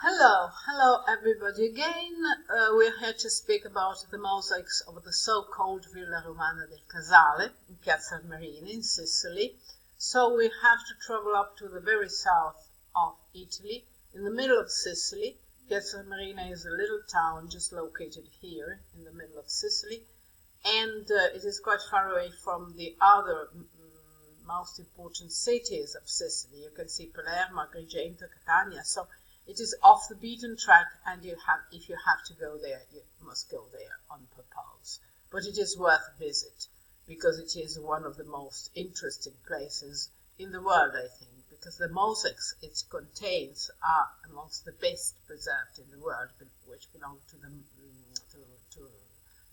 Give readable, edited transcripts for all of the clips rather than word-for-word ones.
Hello everybody again. We're here to speak about the mosaics of the so-called Villa Romana del Casale in Piazza Armerina in Sicily. So we have to travel up to the very south of Italy, in the middle of Sicily. Piazza Armerina is a little town just located here in the middle of Sicily, and it is quite far away from the other most important cities of Sicily. You can see Palermo, Agrigento, Catania. So it is off the beaten track, and if you have to go there, you must go there on purpose. But it is worth a visit, because it is one of the most interesting places in the world, I think, because the mosaics it contains are amongst the best preserved in the world, which belong to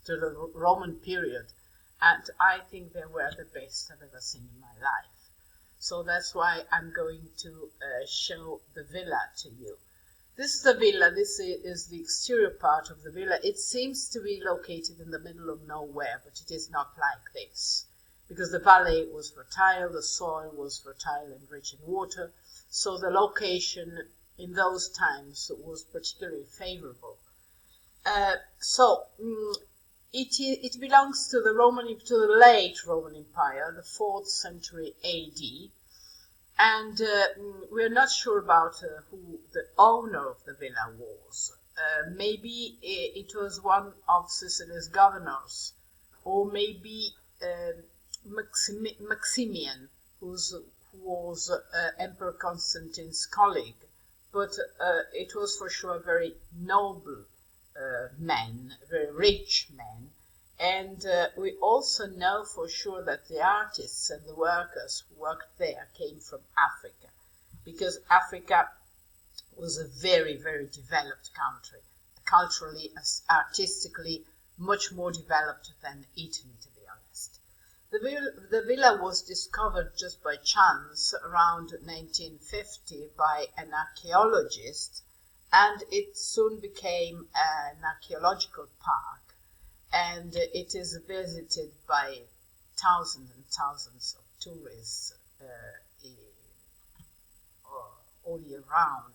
the Roman period, and I think they were the best I've ever seen in my life. So that's why I'm going to show the villa to you. This is the villa. This is the exterior part of the villa. It seems to be located in the middle of nowhere, but it is not like this, because the valley was fertile, the soil was fertile and rich in water, so the location in those times was particularly favorable. It belongs to the late Roman Empire, the 4th century AD, and we're not sure about who the owner of the villa was. Maybe it was one of Sicily's governors, or maybe Maximian, who was Emperor Constantine's colleague, but it was for sure a very noble man, a very rich man, and we also know for sure that the artists and the workers who worked there came from Africa, because Africa was a very, very developed country, culturally, artistically, much more developed than Italy, to be honest. The villa was discovered just by chance around 1950 by an archaeologist, and it soon became an archaeological park, and it is visited by thousands and thousands of tourists all year round.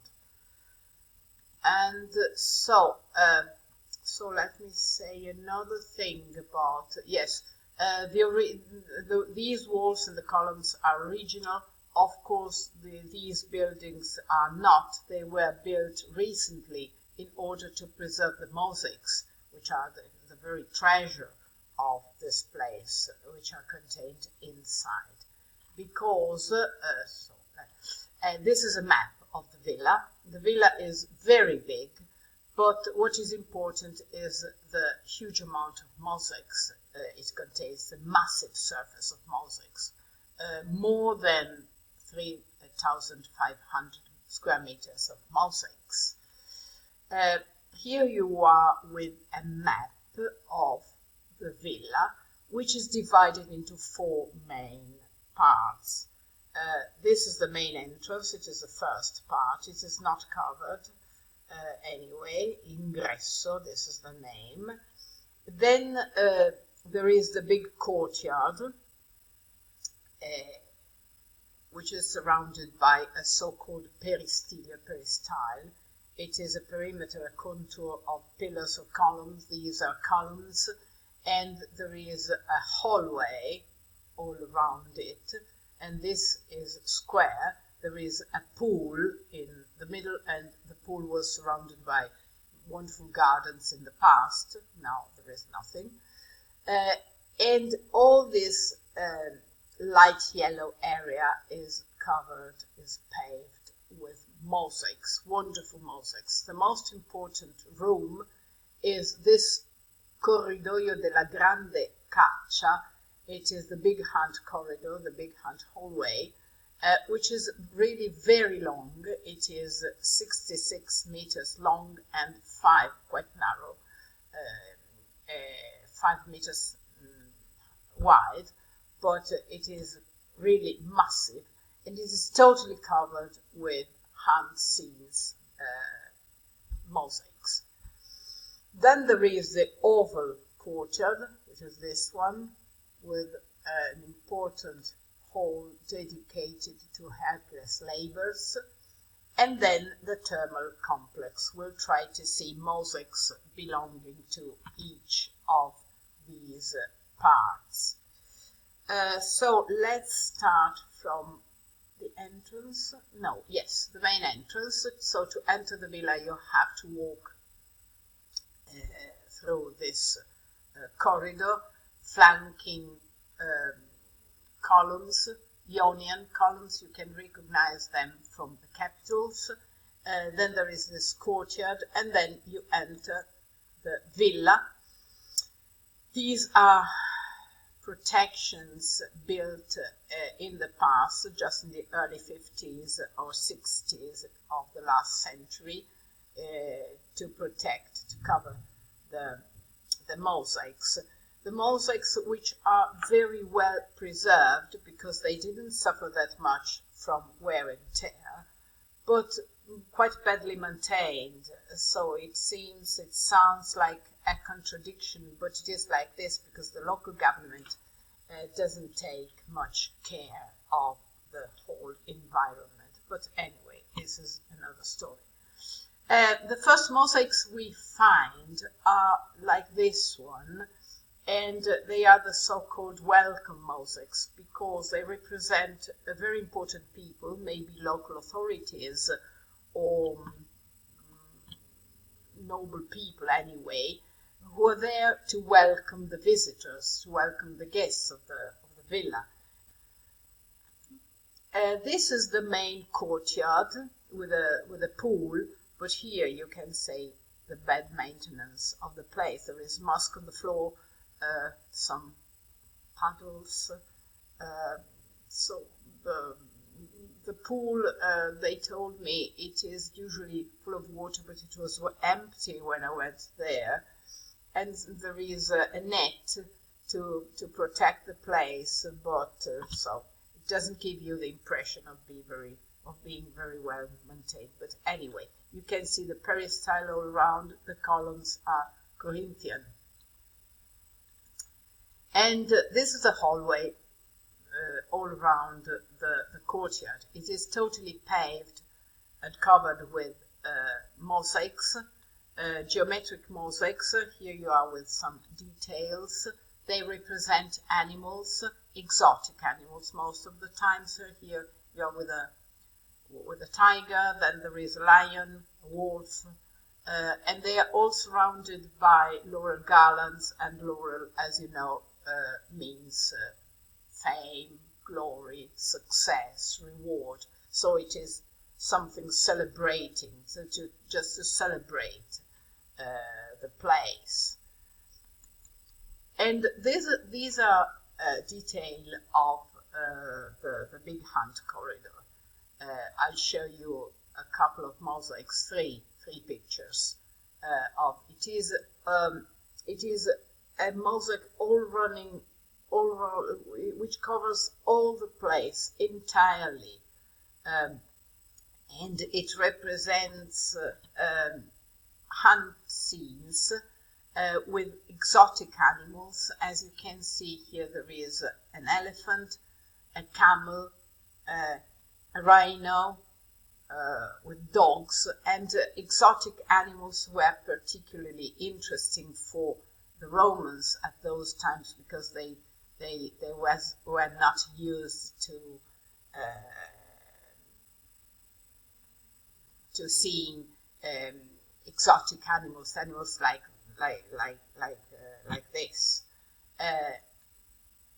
And so let me say another thing about, yes, these walls and the columns are original. Of course, these buildings are not. They were built recently in order to preserve the mosaics, which are the very treasure of this place, which are contained inside. Because, and this is a map of the villa. The villa is very big, but what is important is the huge amount of mosaics it contains, the massive surface of mosaics, more than 3,500 square meters of mosaics. Here you are with a map of the villa, which is divided into 4 main parts. This is the main entrance. It is the first part. It is not covered anyway. Ingresso, this is the name. Then there is the big courtyard, which is surrounded by a so-called peristyle. It is a perimeter, a contour of pillars or columns. These are columns, and there is a hallway all around it, and this is square. There is a pool in the middle, and the pool was surrounded by wonderful gardens in the past. Now there is nothing. And all this light yellow area is paved with mosaics, wonderful mosaics. The most important room is this Corridoio della Grande Caccia. It is the big hunt corridor, the big hunt hallway, which is really very long. It is 66 meters long and 5 quite narrow, 5 meters wide, but it is really massive, and it is totally covered with hand scenes mosaics. Then there is the oval courtyard, which is this one, with an important hall dedicated to helpless labourers, And then the thermal complex. We'll try to see mosaics belonging to each of these parts. So let's start from the entrance. No, yes, the main entrance. So to enter the villa, you have to walk through this corridor, flanking columns, Ionian columns. You can recognize them from the capitals. Then there is this courtyard, and then you enter the villa. These are protections built in the past, just in the early 50s or 60s of the last century, to protect, to cover the mosaics. The mosaics, which are very well preserved because they didn't suffer that much from wear and tear, but quite badly maintained. So it sounds like a contradiction, but it is like this because the local government doesn't take much care of the whole environment. But anyway, this is another story. The first mosaics we find are like this one, and they are the so-called welcome mosaics because they represent a very important people, maybe local authorities or noble people anyway, who are there to welcome the visitors, to welcome the guests of the villa. This is the main courtyard with a pool, but here you can say the bad maintenance of the place. There is musk on the floor, some puddles. So the pool, they told me it is usually full of water, but it was empty when I went there. And there is a net to protect the place, but so it doesn't give you the impression of being very well maintained. But anyway, you can see the peristyle all around. The columns are Corinthian. And this is a hallway all around the courtyard. It is totally paved and covered with mosaics, geometric mosaics. Here you are with some details. They represent animals, exotic animals most of the time. So here you are with a tiger, then there is a lion, a wolf, and they are all surrounded by laurel garlands, and laurel, as you know, means fame, glory, success, reward. So it is something celebrating, so just to celebrate the place. And these are detail of the big hunt corridor. I'll show you a couple of mosaics, three pictures of it. It is a mosaic all around, which covers all the place entirely, and it represents hunt scenes with exotic animals. As you can see here, there is an elephant, a camel, a rhino, with dogs, and exotic animals were particularly interesting for the Romans at those times because they were not used to seeing exotic animals like this.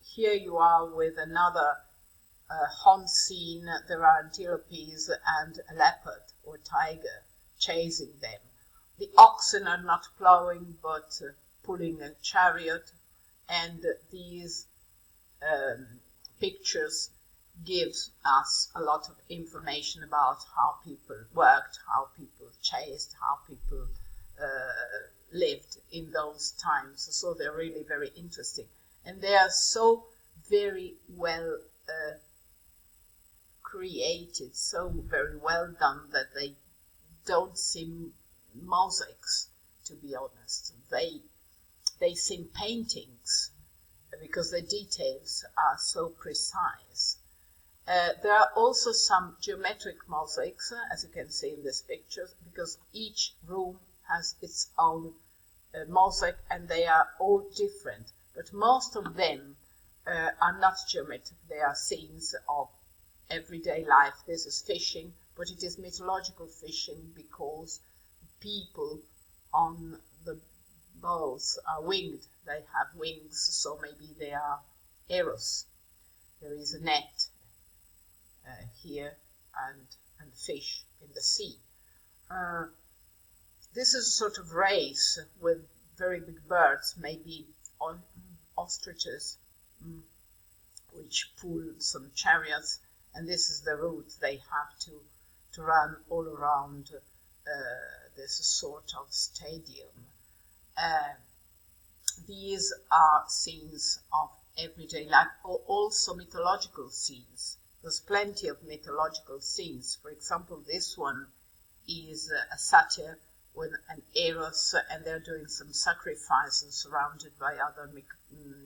Here you are with another hunt scene. There are antelopes and a leopard or tiger chasing them. The oxen are not plowing but pulling a chariot, and these pictures give us a lot of information about how people worked, how people chased, how people lived in those times. So they're really very interesting, and they are so very well created, so very well done, that they don't seem mosaics, to be honest. They seem paintings because the details are so precise. There are also some geometric mosaics, as you can see in this picture, because each room has its own mosaic, and they are all different. But most of them are not geometric. They are scenes of everyday life. This is fishing, but it is mythological fishing because people on the boats are winged. They have wings, so maybe they are arrows. There is a net here and fish in the sea. This is a sort of race with very big birds, maybe ostriches, which pull some chariots, and this is the route they have to run all around this sort of stadium. These are scenes of everyday life, or also mythological scenes. There's plenty of mythological scenes. For example, this one is a satyr with an Eros, and they're doing some sacrifice and surrounded by other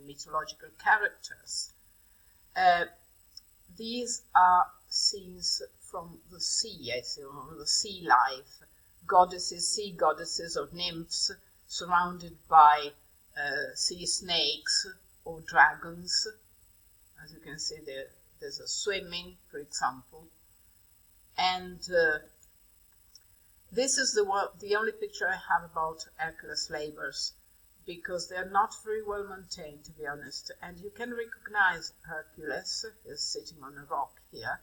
mythological characters. These are scenes from the sea, the sea life. Goddesses, sea goddesses or nymphs surrounded by sea snakes or dragons. As you can see, there's a swimming, for example. And this is the only picture I have about Hercules' labors, because they're not very well maintained, to be honest. And you can recognize Hercules, he's sitting on a rock here,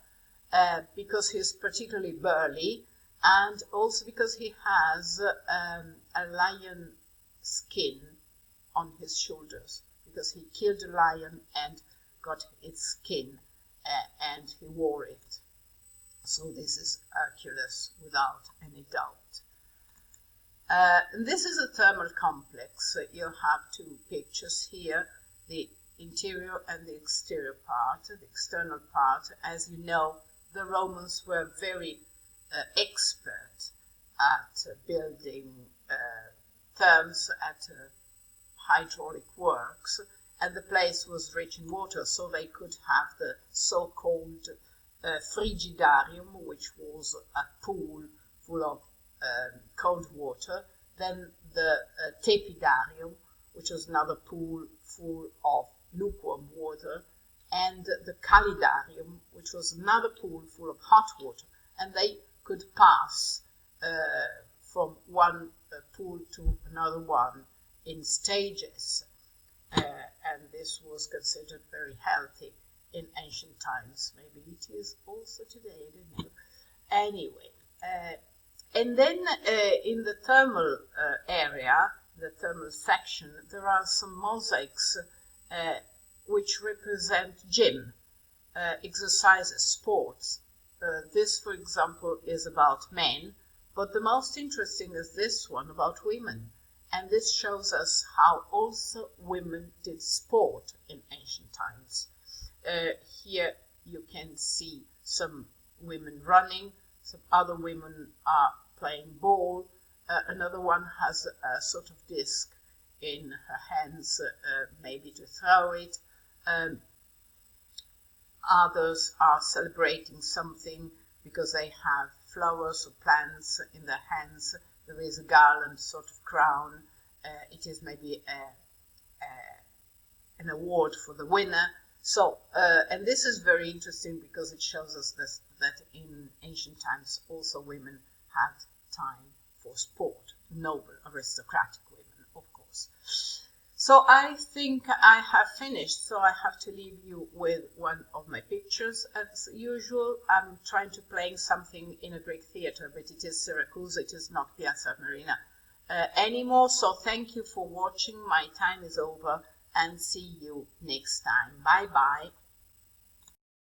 because he's particularly burly, and also because he has a lion skin on his shoulders, because he killed a lion and got its skin, and he wore it. So this is Hercules without any doubt. And this is a thermal complex. You have two pictures here, the interior and the exterior part, the external part. As you know, the Romans were very expert at building therms, at hydraulic works, and the place was rich in water, so they could have the so-called frigidarium, which was a pool full of cold water, then the tepidarium, which was another pool full of lukewarm water, and the calidarium, which was another pool full of hot water, and they could pass from one pool to another one in stages, and this was considered very healthy in ancient times. Maybe it is also today, I don't know. Anyway, and then in the thermal area, the thermal section, there are some mosaics which represent gym, exercises, sports. This, for example, is about men, but the most interesting is this one about women. And this shows us how also women did sport in ancient times. Here you can see some women running, some other women are playing ball, another one has a sort of disc in her hands, maybe to throw it. Others are celebrating something because they have flowers or plants in their hands. There is a garland, sort of crown. It is maybe an award for the winner. So, and this is very interesting because it shows us that in ancient times also women had time for sport, noble, aristocratic women, of course. So I think I have finished, so I have to leave you with one of my pictures. As usual, I'm trying to play something in a Greek theatre, but it is Syracuse, it is not Piazza Armerina anymore. So thank you for watching. My time is over, and see you next time. Bye bye.